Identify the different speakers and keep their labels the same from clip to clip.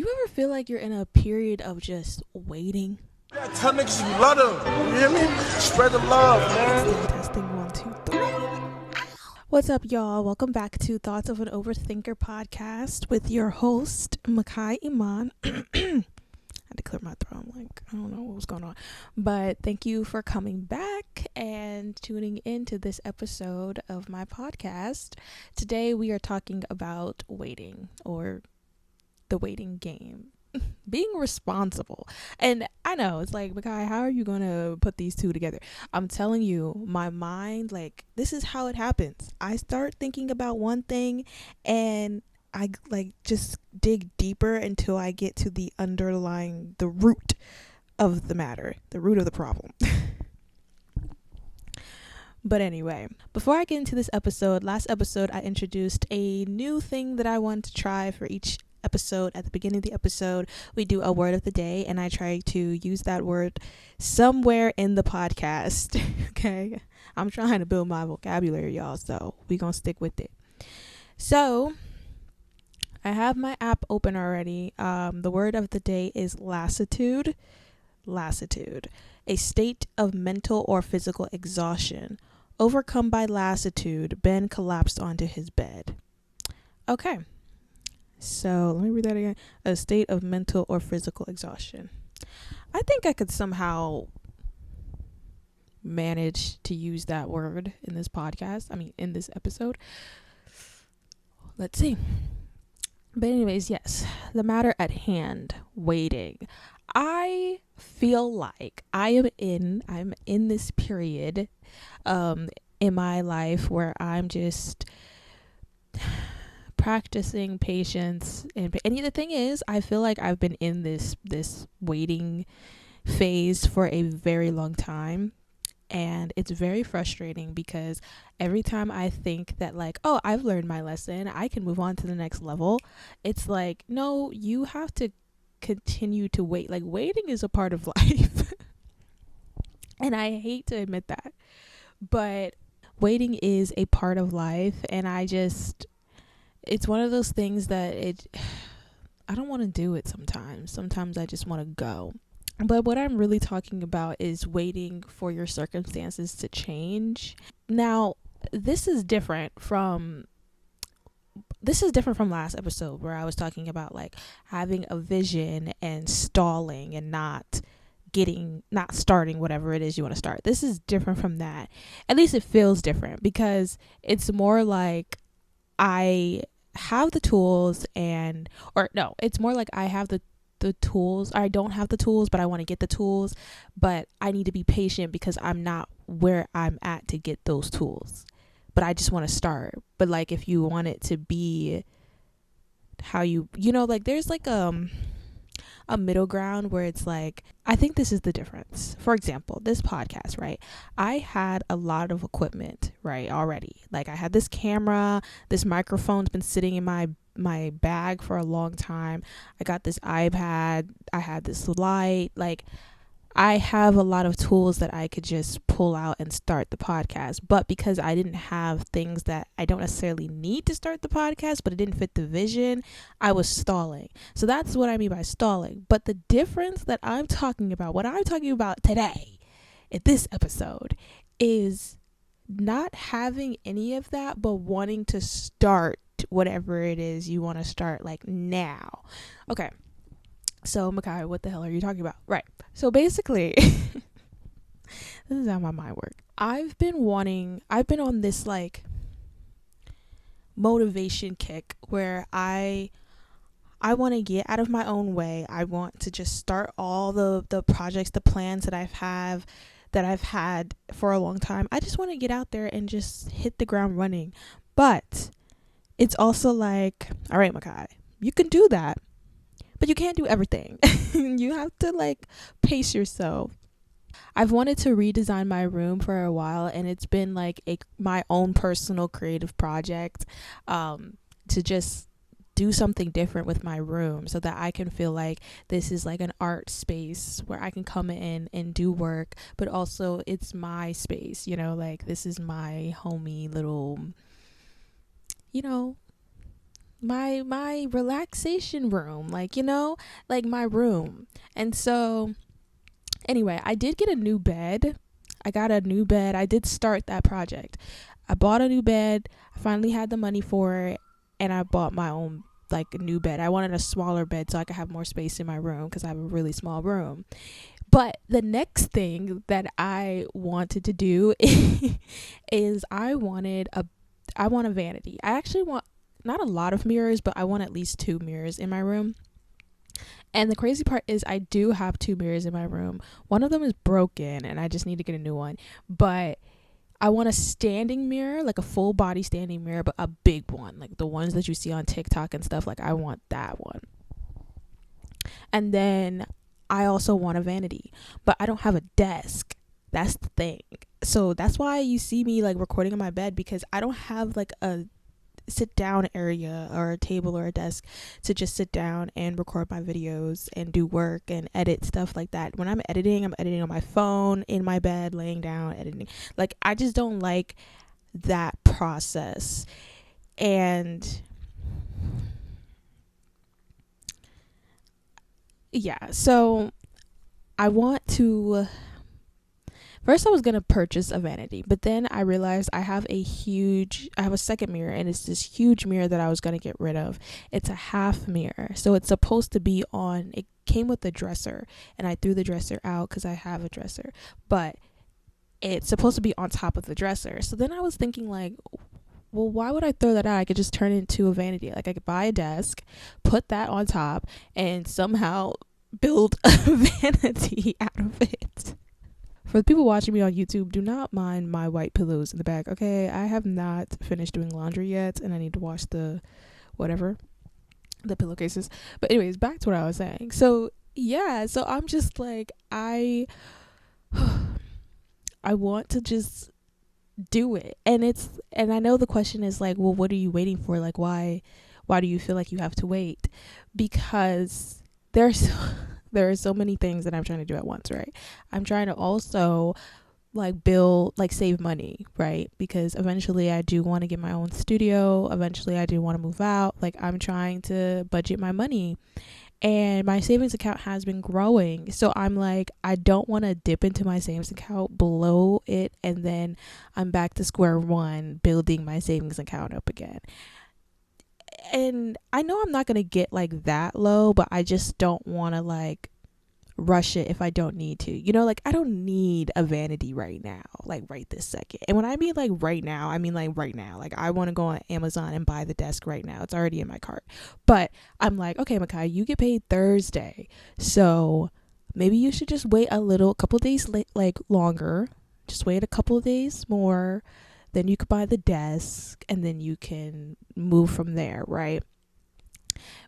Speaker 1: you ever feel like you're in a period of just waiting?
Speaker 2: Yeah, tell niggas you love them. You hear me? Spread the love, man.
Speaker 1: Testing 1, 2, 3. What's up, y'all? Welcome back to Thoughts of an Overthinker podcast with your host, Makai Iman. I had to clear my throat. I don't know what was going on. But thank you for coming back and tuning into this episode of my podcast. Today we are talking about waiting, or the waiting game. Being responsible. And I know it's like, Makai, how are you gonna put these two together? I'm telling you, my mind, this is how it happens. I start thinking about one thing and I just dig deeper until I get to the root of the matter, the root of the problem. But anyway, before I get into this episode, last episode I introduced a new thing that I want to try for each episode. At the beginning of the episode, we do a word of the day, and I try to use that word somewhere in the podcast. Okay, I'm trying to build my vocabulary, y'all, so we gonna stick with it. So I have my app open already. The word of the day is lassitude. Lassitude, a state of mental or physical exhaustion. Overcome by lassitude, Ben collapsed onto his bed. Okay, so let me read that again. A state of mental or physical exhaustion. I think I could somehow manage to use that word in this podcast. In this episode. Let's see. But anyways, yes, the matter at hand, waiting. I feel like I'm in this period in my life where I'm just practicing patience, and the thing is, I feel like I've been in this waiting phase for a very long time, and it's very frustrating because every time I think that I've learned my lesson, I can move on to the next level, it's like, no, you have to continue to wait. Waiting is a part of life. And I hate to admit that, but waiting is a part of life, and it's one of those things that I don't want to do it sometimes I just want to go. But what I'm really talking about is waiting for your circumstances to change. Now, this is different from last episode where I was talking about having a vision and stalling and not starting whatever it is you want to start. This is different from that. At least it feels different because it's more like I have the tools it's more like I have the tools. I don't have the tools, but I want to get the tools, but I need to be patient because I'm not where I'm at to get those tools. But I just want to start. But if you want it to be how there's a middle ground where it's I think this is the difference. For example, this podcast, right? I had a lot of equipment, right, already. I had this camera, this microphone's been sitting in my bag for a long time. I got this iPad, I had this light. I have a lot of tools that I could just pull out and start the podcast. But because I didn't have things that I don't necessarily need to start the podcast, but it didn't fit the vision, I was stalling. So that's what I mean by stalling. But the difference that I'm talking about, what I'm talking about today in this episode, is not having any of that, but wanting to start whatever it is you want to start now. Okay. So, Makai, what the hell are you talking about? Right. So basically, this is how my mind works. I've been on this motivation kick where I want to get out of my own way. I want to just start all the projects, the plans that I've had for a long time. I just want to get out there and just hit the ground running. But it's also all right, Makai, you can do that, but you can't do everything. You have to pace yourself. I've wanted to redesign my room for a while, and it's been my own personal creative project to just do something different with my room so that I can feel like this is an art space where I can come in and do work, but also it's my space, this is my homey little, my relaxation room, like, you know, like my room. And so anyway, I did get a new bed. I got a new bed. I did start that project. I bought a new bed. I finally had the money for it, and I bought my own like a new bed. I wanted a smaller bed so I could have more space in my room because I have a really small room. But the next thing that I wanted to do is I want a vanity. I actually want not a lot of mirrors, but I want at least 2 mirrors in my room. And the crazy part is I do have 2 mirrors in my room. One of them is broken and I just need to get a new one. But I want a standing mirror, like a full body standing mirror, but a big one, like the ones that you see on TikTok and stuff. Like I want that one. And then I also want a vanity, but I don't have a desk. That's the thing. So that's why you see me like recording on my bed, because I don't have like a sit down area or a table or a desk to just sit down and record my videos and do work and edit stuff like that. When I'm editing on my phone, in my bed, laying down, editing. Like I just don't like that process. And yeah, so I want to first I was going to purchase a vanity, but then I realized I have a second mirror, and it's this huge mirror that I was going to get rid of. It's a half mirror. So it's supposed to be on, it came with a dresser, and I threw the dresser out cuz I have a dresser. But it's supposed to be on top of the dresser. So then I was thinking like, well, why would I throw that out? I could just turn it into a vanity. Like I could buy a desk, put that on top, and somehow build a vanity out of it. For the people watching me on YouTube, do not mind my white pillows in the back, okay? I have not finished doing laundry yet, and I need to wash the pillowcases. But anyways, back to what I was saying. So yeah, so I'm just like, I want to just do it. And I know the question is like, well, what are you waiting for? Like why do you feel like you have to wait? Because there are so many things that I'm trying to do at once, right? I'm trying to also like save money, right? Because eventually I do want to get my own studio. Eventually I do want to move out. Like I'm trying to budget my money, and my savings account has been growing. So I'm like, I don't want to dip into my savings account below it, and then I'm back to square one building my savings account up again. And I know I'm not going to get like that low, but I just don't want to like rush it if I don't need to. You know, like I don't need a vanity right now, like right this second. And when I mean like right now, I mean like right now. Like I want to go on Amazon and buy the desk right now. It's already in my cart. But I'm like, okay, Makai, you get paid Thursday. So maybe you should just wait a couple days like longer. Just wait a couple of days more. Then you could buy the desk and then you can move from there, right?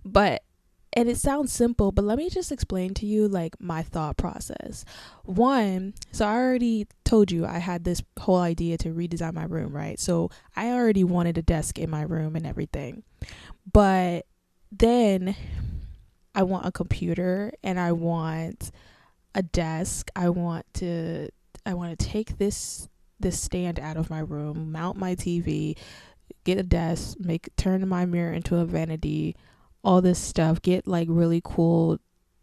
Speaker 1: But and it sounds simple, but let me just explain to you like my thought process. One, so I already told you I had this whole idea to redesign my room, right? So I already wanted a desk in my room and everything. But then I want a computer and I want a desk. I want to take this stand out of my room, mount my TV, get a desk, turn my mirror into a vanity, all this stuff, get like really cool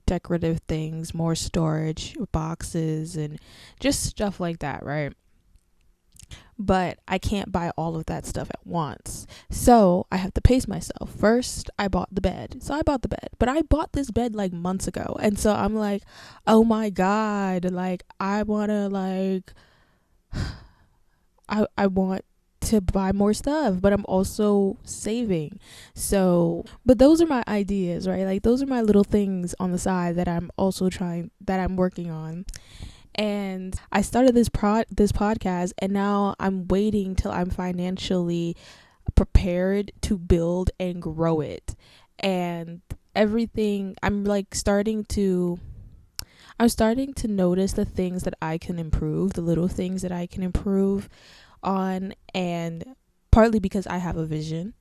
Speaker 1: decorative things, more storage, boxes, and just stuff like that, right? But I can't buy all of that stuff at once. So I have to pace myself. First, I bought the bed. So I bought the bed. But I bought this bed like months ago. And so I'm like, oh my God, like I wanna like I want to buy more stuff, but I'm also saving. So, but those are my ideas, right? Like those are my little things on the side that I'm working on. And I started this podcast, and now I'm waiting till I'm financially prepared to build and grow it. And everything, I'm starting to notice the things that I can improve, the little things that I can improve on, and partly because I have a vision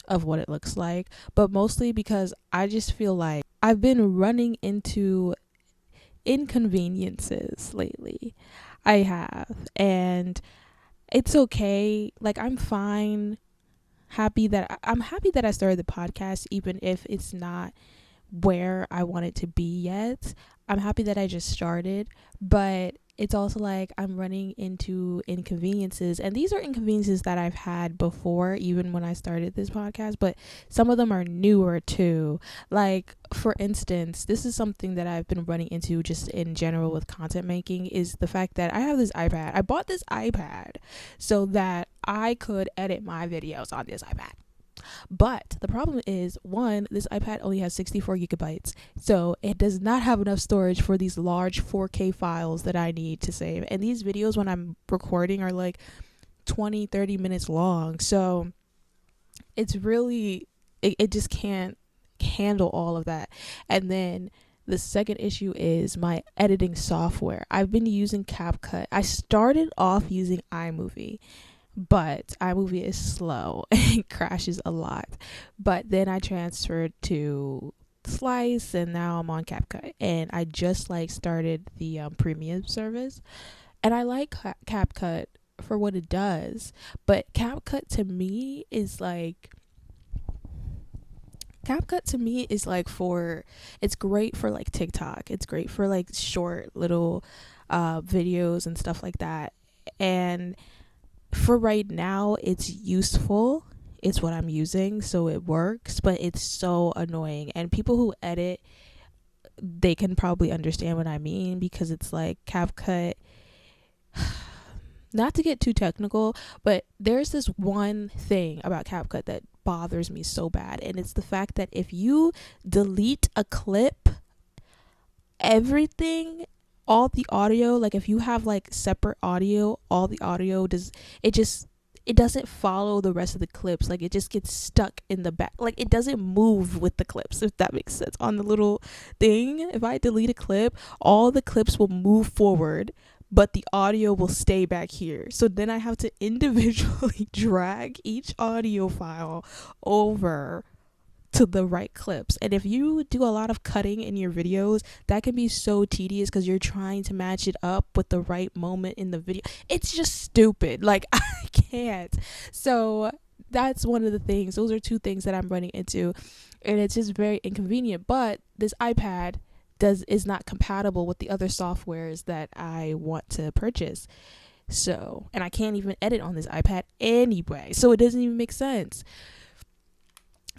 Speaker 1: of what it looks like, but mostly because I just feel like I've been running into inconveniences lately. I have, and it's okay. Like I'm fine I'm happy that I started the podcast, even if it's not where I want it to be yet. I'm happy that I just started, but it's also like I'm running into inconveniences, and these are inconveniences that I've had before, even when I started this podcast, but some of them are newer too. Like, for instance, this is something that I've been running into just in general with content making, is the fact that I have this iPad. I bought this iPad so that I could edit my videos on this iPad. But the problem is, one, this iPad only has 64 gigabytes, so it does not have enough storage for these large 4K files that I need to save. And these videos, when I'm recording, are like 20, 30 minutes long. So it's really, it just can't handle all of that. And then the second issue is my editing software. I've been using CapCut. I started off using iMovie, but iMovie is slow and crashes a lot. But then I transferred to Slice, and now I'm on CapCut, and I just like started the premium service, and I like CapCut for what it does. But CapCut to me is like it's great for like TikTok. It's great for like short little videos and stuff like that. And for right now, it's useful. It's what I'm using, so it works, but it's so annoying. And people who edit, they can probably understand what I mean, because it's like CapCut, not to get too technical, but there's this one thing about CapCut that bothers me so bad, and it's the fact that if you delete a clip, everything, all the audio, like if you have like separate audio, all the audio it doesn't follow the rest of the clips. Like, it just gets stuck in the back. Like, it doesn't move with the clips, if that makes sense. On the little thing, if I delete a clip, all the clips will move forward, but the audio will stay back here. So then I have to individually drag each audio file over to the right clips. And if you do a lot of cutting in your videos, that can be so tedious, because you're trying to match it up with the right moment in the video. It's just stupid. Like, I can't. So that's one of the things. Those are two things that I'm running into, and it's just very inconvenient. But this iPad is not compatible with the other softwares that I want to purchase. So, and I can't even edit on this iPad anyway, so it doesn't even make sense.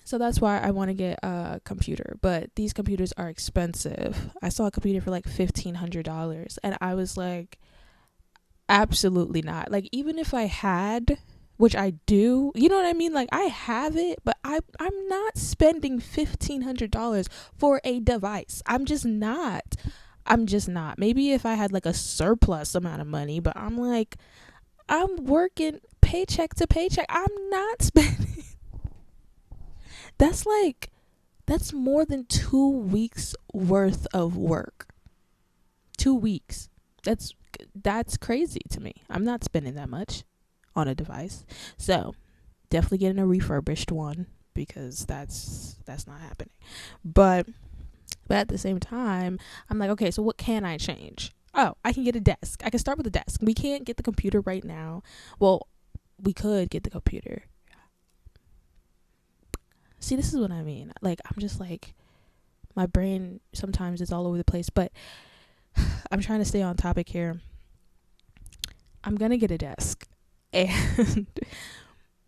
Speaker 1: So that's why I want to get a computer. But these computers are expensive. I saw a computer for like $1,500, and I was like, absolutely not. Like, even if I had, which I do, you know what I mean? Like, I have it, but I'm not spending $1,500 for a device. I'm just not. Maybe if I had like a surplus amount of money, but I'm like, I'm working paycheck to paycheck. I'm not spending. That's more than 2 weeks worth of work. 2 weeks. That's crazy to me. I'm not spending that much on a device. So definitely getting a refurbished one, because that's not happening. But at the same time, I'm like, okay, so what can I change? Oh, I can get a desk. I can start with a desk. We can't get the computer right now. Well, we could get the computer. See, this is what I mean. Like, I'm just like, my brain sometimes is all over the place, but I'm trying to stay on topic here. I'm going to get a desk. And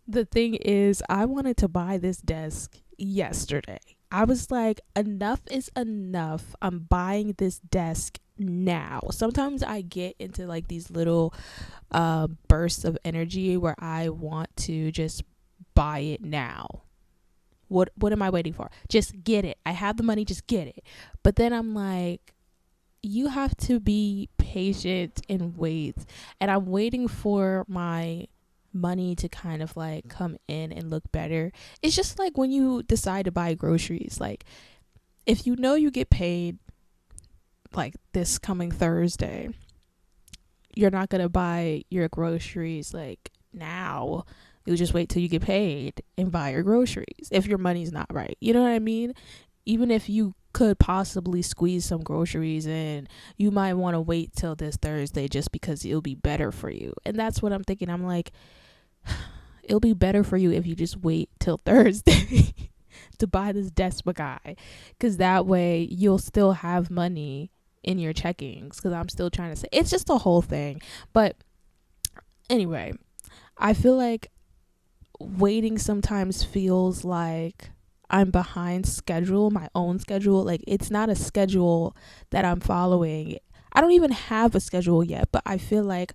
Speaker 1: the thing is, I wanted to buy this desk yesterday. I was like, enough is enough. I'm buying this desk now. Sometimes I get into like these little bursts of energy where I want to just buy it now. What am I waiting for? Just get it. I have the money, just get it. But then I'm like, you have to be patient and wait. And I'm waiting for my money to kind of like come in and look better. It's just like when you decide to buy groceries. Like, if you know you get paid like this coming Thursday, you're not going to buy your groceries like now. You'll just wait till you get paid and buy your groceries if your money's not right. You know what I mean? Even if you could possibly squeeze some groceries in, you might want to wait till this Thursday just because it'll be better for you. And that's what I'm thinking. I'm like, it'll be better for you if you just wait till Thursday to buy this desk guy, because that way you'll still have money in your checkings, because I'm still trying to say it's just a whole thing. But anyway, I feel like waiting sometimes feels like I'm behind schedule, my own schedule. Like, it's not a schedule that I'm following. I don't even have a schedule yet, but I feel like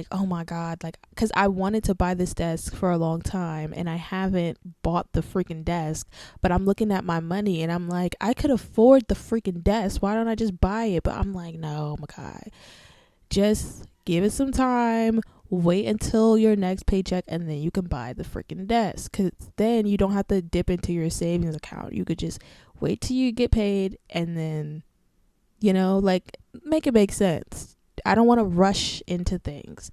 Speaker 1: oh my god, like, because I wanted to buy this desk for a long time and I haven't bought the freaking desk. But I'm looking at my money and I'm like, I could afford the freaking desk, why don't I just buy it? But I'm like, no, my god, just give it some time, wait until your next paycheck, and then you can buy the freaking desk, because then you don't have to dip into your savings account. You could just wait till you get paid and then, like, make it make sense. I don't want to rush into things,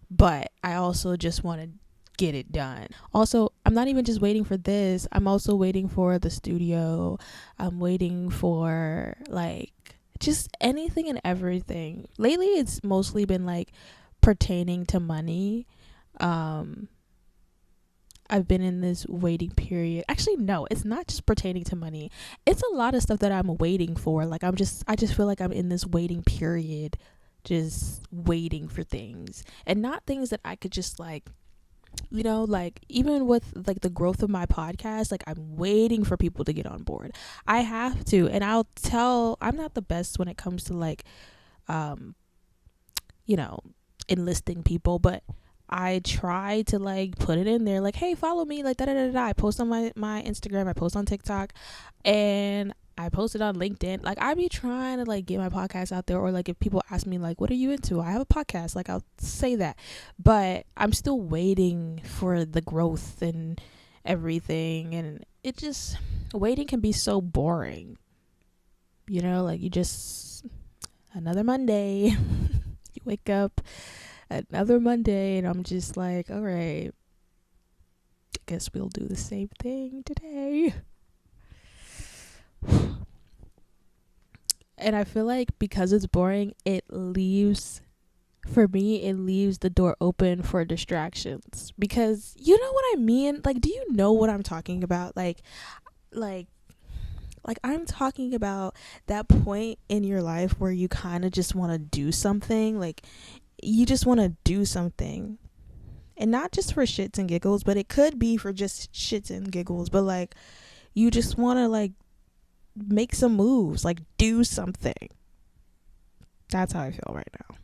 Speaker 1: but I also just want to get it done. Also, I'm not even just waiting for this. I'm also waiting for the studio. I'm waiting for, like, just anything and everything. Lately, it's mostly been, like, pertaining to money. I've been in this waiting period. Actually, no, it's not just pertaining to money. It's a lot of stuff that I'm waiting for. Like, I just feel like I'm in this waiting period, just waiting for things, and not things that I could just, like, like, even with, like, the growth of my podcast, like, I'm waiting for people to get on board. I have to, and I'm not the best when it comes to, like, enlisting people, but I try to, like, put it in there, like, hey, follow me, like, da da da da. I post on my Instagram, I post on TikTok, and I posted on LinkedIn. Like, I be trying to, like, get my podcast out there, or, like, if people ask me, like, what are you into? I have a podcast, like, I'll say that. But I'm still waiting for the growth and everything, and it just, waiting can be so boring. Like, you just, another Monday, you wake up, another Monday, and I'm just like, all right, I guess we'll do the same thing today. And I feel like because it's boring, it leaves the door open for distractions, because you know what I mean? Like, do you know what I'm talking about? Like I'm talking about that point in your life where you kind of just want to do something. Like, you just want to do something, and not just for shits and giggles, but it could be for just shits and giggles, but, like, you just want to, like, make some moves, like, do something. That's how I feel right now.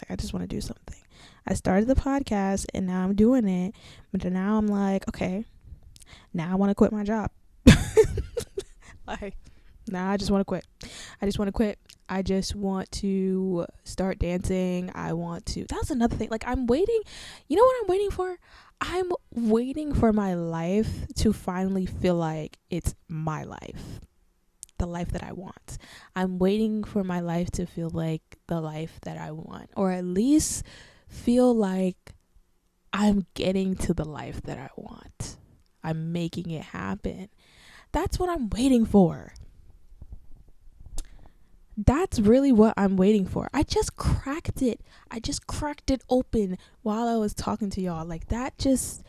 Speaker 1: Like, I just want to do something. I started the podcast and now I'm doing it, but now I'm like, okay, now I want to quit my job. Like, now I just want to quit. I just want to start dancing. That's another thing. Like, I'm waiting. You know what I'm waiting for? I'm waiting for my life to finally feel like it's my life. The life that I want. I'm waiting for my life to feel like the life that I want, or at least feel like I'm getting to the life that I want. I'm making it happen. That's what I'm waiting for. That's really what I'm waiting for. I just cracked it open while I was talking to y'all. Like, that just,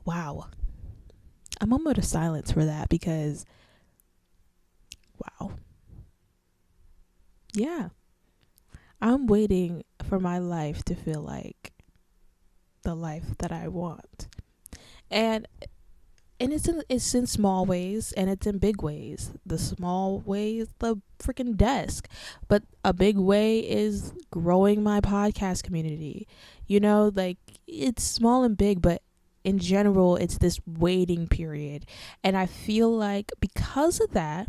Speaker 1: wow. A moment of silence for that, because wow. Yeah. I'm waiting for my life to feel like the life that I want. And it's in small ways, and it's in big ways. The small ways, the freaking desk, but a big way is growing my podcast community. Like, it's small and big, but in general, it's this waiting period. And I feel like because of that,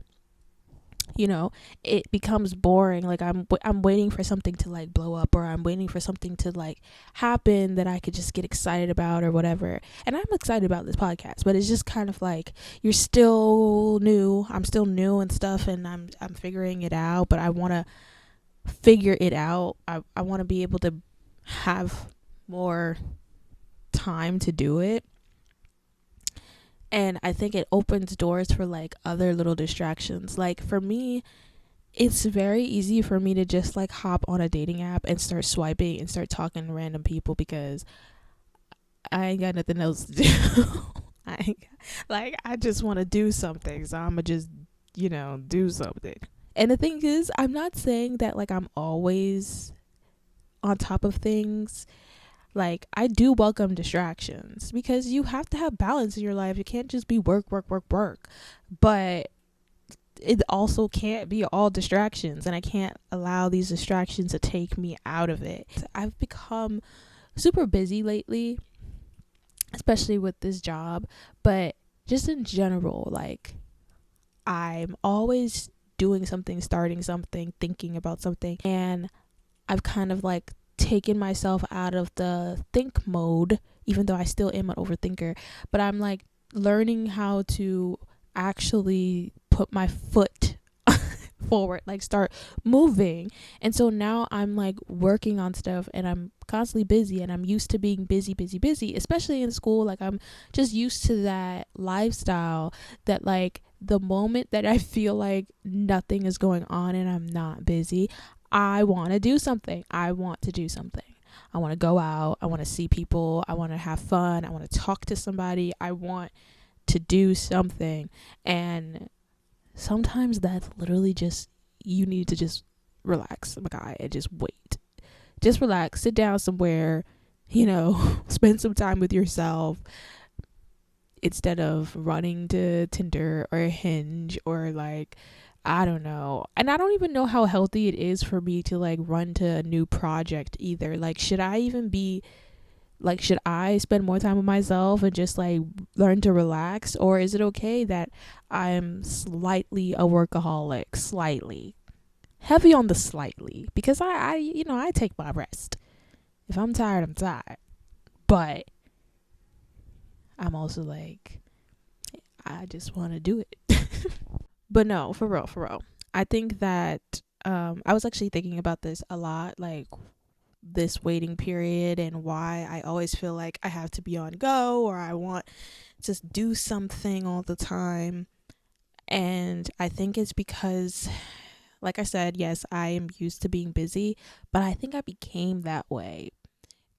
Speaker 1: it becomes boring. Like, I'm waiting for something to, like, blow up, or I'm waiting for something to, like, happen that I could just get excited about, or whatever. And I'm excited about this podcast, but it's just kind of like, you're still new. I'm still new and stuff, and I'm figuring it out, but I want to figure it out. I want to be able to have more time to do it. And I think it opens doors for, like, other little distractions. Like, for me, it's very easy for me to just like hop on a dating app and start swiping and start talking to random people because I ain't got nothing else to do. I ain't, like I just want to do something, so I'm gonna just do something. And the thing is, I'm not saying that like I'm always on top of things. Like I do welcome distractions because you have to have balance in your life. You can't just be work, work, work, work. But it also can't be all distractions, and I can't allow these distractions to take me out of it. I've become super busy lately, especially with this job, but just in general, like I'm always doing something, starting something, thinking about something, and I've kind of like taken myself out of the think mode, even though I still am an overthinker, but I'm like learning how to actually put my foot forward, like start moving. And so now I'm like working on stuff and I'm constantly busy, and I'm used to being busy, busy, busy, especially in school. Like I'm just used to that lifestyle that like the moment that I feel like nothing is going on and I'm not busy, I want to do something. I want to do something. I want to go out. I want to see people. I want to have fun. I want to talk to somebody. I want to do something. And sometimes that's literally just, you need to just relax, my guy, and just wait. Just relax. Sit down somewhere, spend some time with yourself instead of running to Tinder or Hinge or like, I don't know. And I don't even know how healthy it is for me to like run to a new project either. Like, should I spend more time with myself and just like learn to relax? Or is it okay that I'm slightly a workaholic? Slightly. Heavy on the slightly. Because I take my rest. If I'm tired, I'm tired. But I'm also like, I just want to do it. But no, for real. I think that I was actually thinking about this a lot, like this waiting period and why I always feel like I have to be on go or I want to just do something all the time. And I think it's because, like I said, yes, I am used to being busy, but I think I became that way.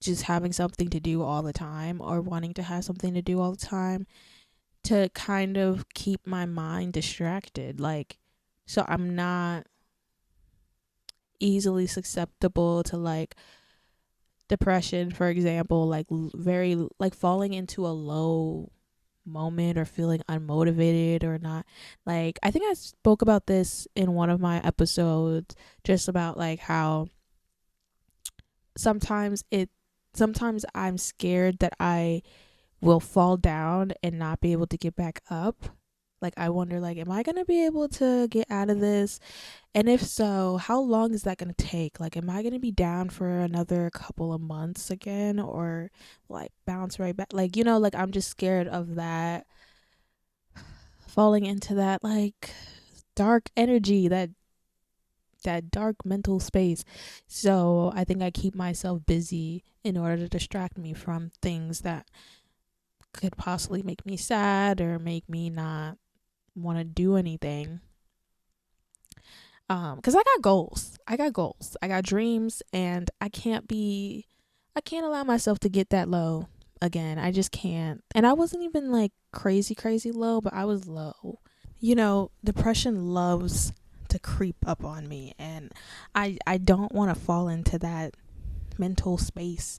Speaker 1: Just having something to do all the time or wanting to have something to do all the time to kind of keep my mind distracted. Like, so I'm not easily susceptible to like depression, for example, like very like falling into a low moment or feeling unmotivated or not. Like I think I spoke about this in one of my episodes, just about like how sometimes I'm scared that I will fall down and not be able to get back up. Like I wonder, like, am I gonna be able to get out of this? And if so, how long is that gonna take? Like, am I gonna be down for another couple of months again, or like bounce right back? Like, like I'm just scared of that, falling into that like dark energy, that dark mental space. So I think I keep myself busy in order to distract me from things that could possibly make me sad or make me not want to do anything. Because I got dreams, and I can't allow myself to get that low again. I just can't. And I wasn't even like crazy low, but I was low. Depression loves to creep up on me, and I don't want to fall into that mental space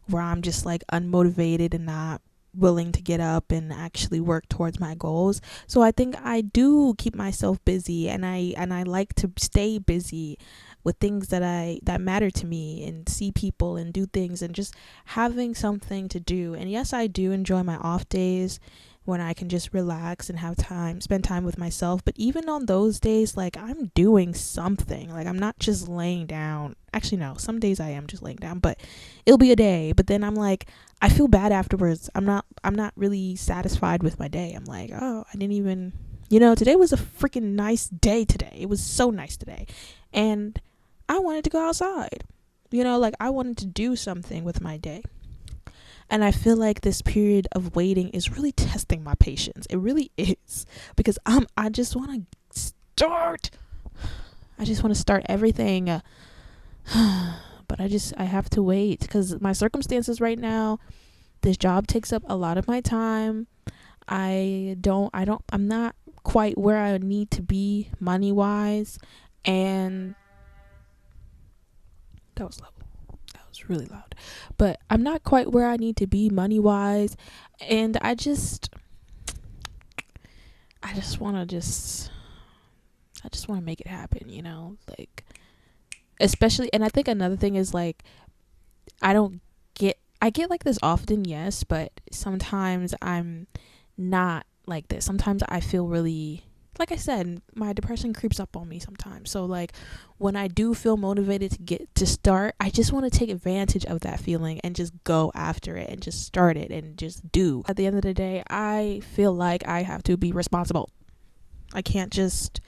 Speaker 1: where I'm just like unmotivated and not willing to get up and actually work towards my goals. So I think I do keep myself busy, and I like to stay busy with things that matter to me, and see people and do things and just having something to do. And yes, I do enjoy my off days when I can just relax and spend time with myself. But even on those days, like I'm doing something. Like I'm not just laying down. Actually, no, some days I am just laying down, but it'll be a day. But then I'm like, I feel bad afterwards. I'm not really satisfied with my day. I'm like, oh, I didn't even, today was a freaking nice day today. It was so nice today. And I wanted to go outside. Like I wanted to do something with my day. And I feel like this period of waiting is really testing my patience. It really is. Because I just want to start. I just want to start everything. But I have to wait because my circumstances right now, this job takes up a lot of my time. I'm not quite where I need to be money wise. And that was loud. That was really loud. But I'm not quite where I need to be money wise. And I just want to make it happen, like, especially. And I think another thing is like, I get like this often, yes, but sometimes I'm not like this. Sometimes I feel really, like I said, my depression creeps up on me sometimes. So like when I do feel motivated to start, I just want to take advantage of that feeling and just go after it and just start it and just do. At the end of the day, I feel like I have to be responsible. I can't just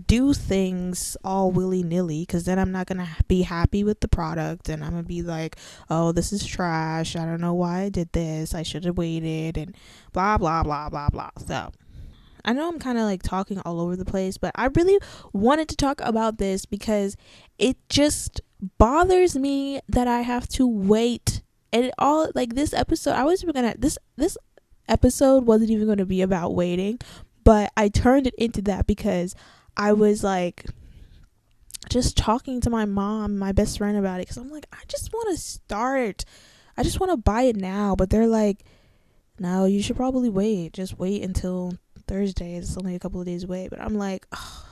Speaker 1: do things all willy-nilly, because then I'm not gonna be happy with the product, and I'm gonna be like, oh, this is trash, I don't know why I did this, I should have waited, and blah blah blah blah blah. So I know I'm kind of like talking all over the place, but I really wanted to talk about this because it just bothers me that I have to wait. And it all, like, this episode, I was gonna this episode wasn't even going to be about waiting, but I turned it into that because I was like just talking to my mom, my best friend, about it, because I'm like, I just want to start. I just want to buy it now. But they're like, no, you should probably wait. Just wait until Thursday. It's only a couple of days away. But I'm like, oh,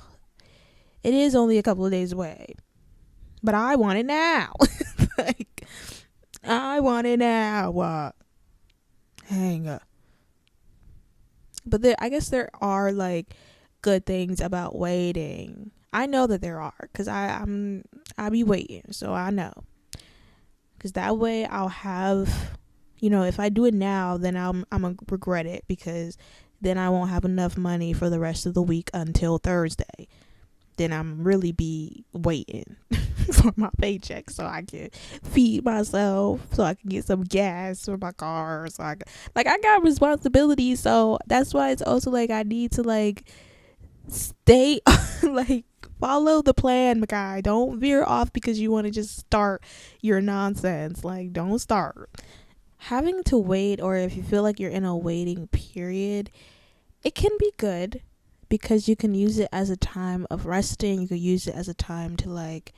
Speaker 1: it is only a couple of days away. But I want it now. Like, I want it now. Hang up. But I guess there are like good things about waiting. I know that there are, because I be waiting, so I know. Because that way I'll have, if I do it now, then I'm gonna regret it, because then I won't have enough money for the rest of the week until Thursday. Then I'm really be waiting for my paycheck so I can feed myself, so I can get some gas for my car, so I got responsibilities. So that's why it's also like I need to like stay like follow the plan, my guy. Don't veer off because you want to just start your nonsense. Like, don't start. Having to wait, or if you feel like you're in a waiting period, it can be good, because you can use it as a time of resting. You can use it as a time to like,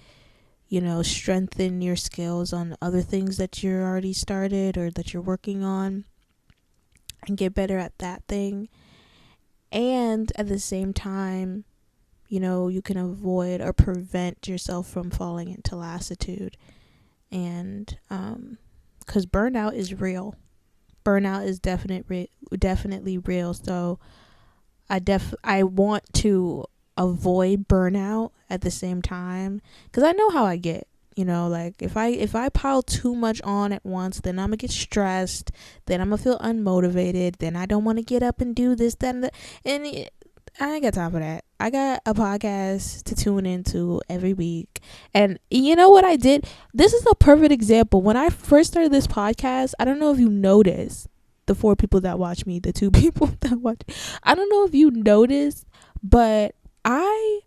Speaker 1: strengthen your skills on other things that you're already started or that you're working on, and get better at that thing. And at the same time, you can avoid or prevent yourself from falling into lassitude. And because burnout is real. Burnout is definitely real. So I want to avoid burnout at the same time, because I know how I get. Like if I pile too much on at once, then I'm gonna get stressed, then I'm gonna feel unmotivated, then I don't want to get up and do this, that, and that. And I ain't got time for that. I got a podcast to tune into every week. And you know what I did? This is a perfect example. When I first started this podcast, I don't know if you noticed, the 4 people that watch me, the 2 people that watch, I don't know if you noticed, but I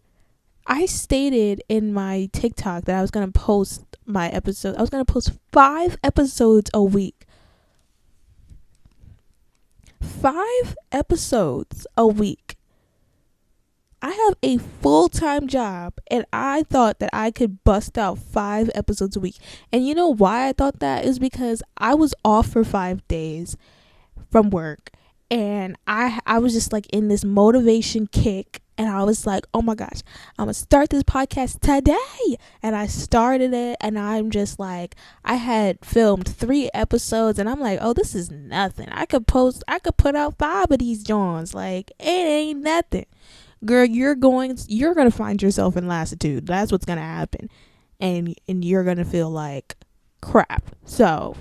Speaker 1: stated in my TikTok that I was going to post my episode. I was going to post 5 episodes a week. 5 episodes a week. I have a full-time job, and I thought that I could bust out 5 episodes a week. And you know why I thought that? Is because I was off for 5 days from work, and I was just like in this motivation kick, and I was like, oh my gosh, I'm gonna start this podcast today. And I started it, and I'm just like, I had filmed 3 episodes, and I'm like, oh, this is nothing. I could put out 5 of these Johns. Like, it ain't nothing. Girl, you're gonna find yourself in lassitude. That's what's gonna happen. And you're gonna feel like crap. So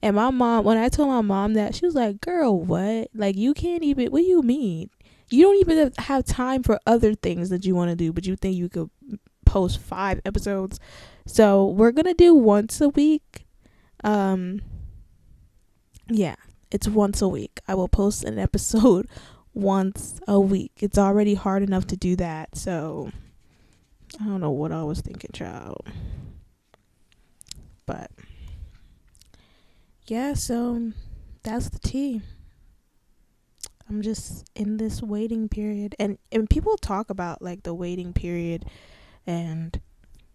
Speaker 1: and my mom, when I told my mom that, she was like, girl, what? Like, you can't even, what do you mean? You don't even have time for other things that you want to do, but you think you could post 5 episodes. So we're going to do once a week. Yeah, it's once a week. I will post an episode once a week. It's already hard enough to do that. So I don't know what I was thinking, child. But yeah, so that's the tea. I'm just in this waiting period, and people talk about like the waiting period and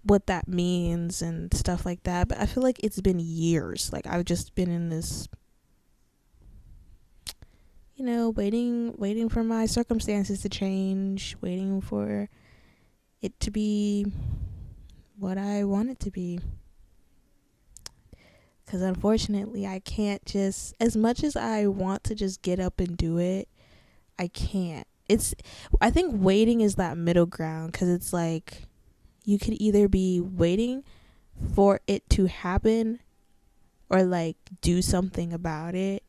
Speaker 1: what that means and stuff like that, but I feel like it's been years. Like I've just been in this, waiting for my circumstances to change, waiting for it to be what I want it to be. Because unfortunately, I can't just, as much as I want to just get up and do it, I can't. I think waiting is that middle ground, because it's like you could either be waiting for it to happen or like do something about it,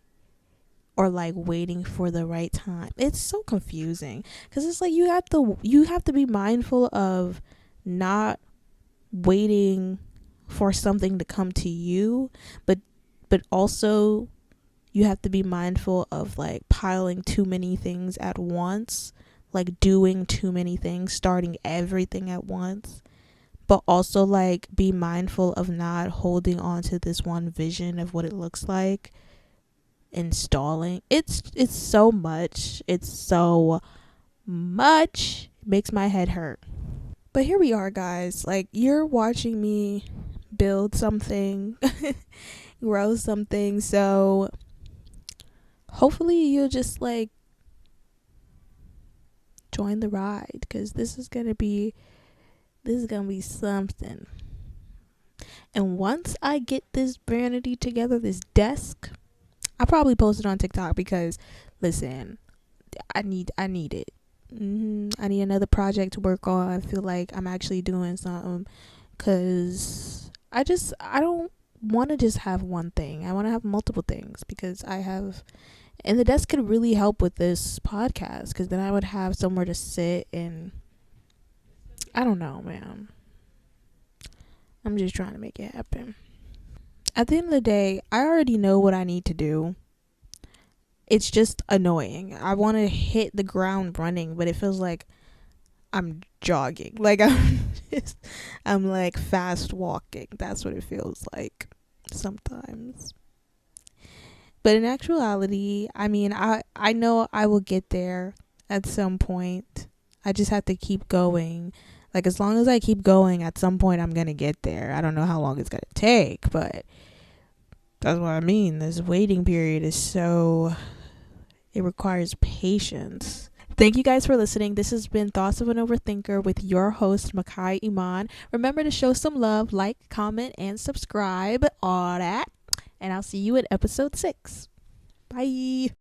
Speaker 1: or like waiting for the right time. It's so confusing, because it's like you have to be mindful of not waiting for something to come to you, but also you have to be mindful of like piling too many things at once, like doing too many things, starting everything at once, but also like be mindful of not holding on to this one vision of what it looks like, installing. It's so much. It's so much. It makes my head hurt. But here we are, guys. Like, you're watching me build something, grow something. So hopefully you'll just like join the ride, because this is gonna be something. And once I get this vanity together, this desk, I'll probably post it on TikTok, because I need it. I need another project to work on. I feel like I'm actually doing something, because I don't want to just have one thing. I want to have multiple things, because and the desk could really help with this podcast, because then I would have somewhere to sit, and I don't know, man. I'm just trying to make it happen. At the end of the day, I already know what I need to do. It's just annoying. I want to hit the ground running, but it feels like I'm jogging. Like I'm like fast walking. That's what it feels like sometimes. But in actuality, I mean, I know I will get there at some point. I just have to keep going. Like, as long as I keep going, at some point I'm going to get there. I don't know how long it's going to take, but that's what I mean. This waiting period it requires patience. Thank you guys for listening. This has been Thoughts of an Overthinker with your host, Makai Iman. Remember to show some love, like, comment, and subscribe. All that. And I'll see you in episode 6. Bye.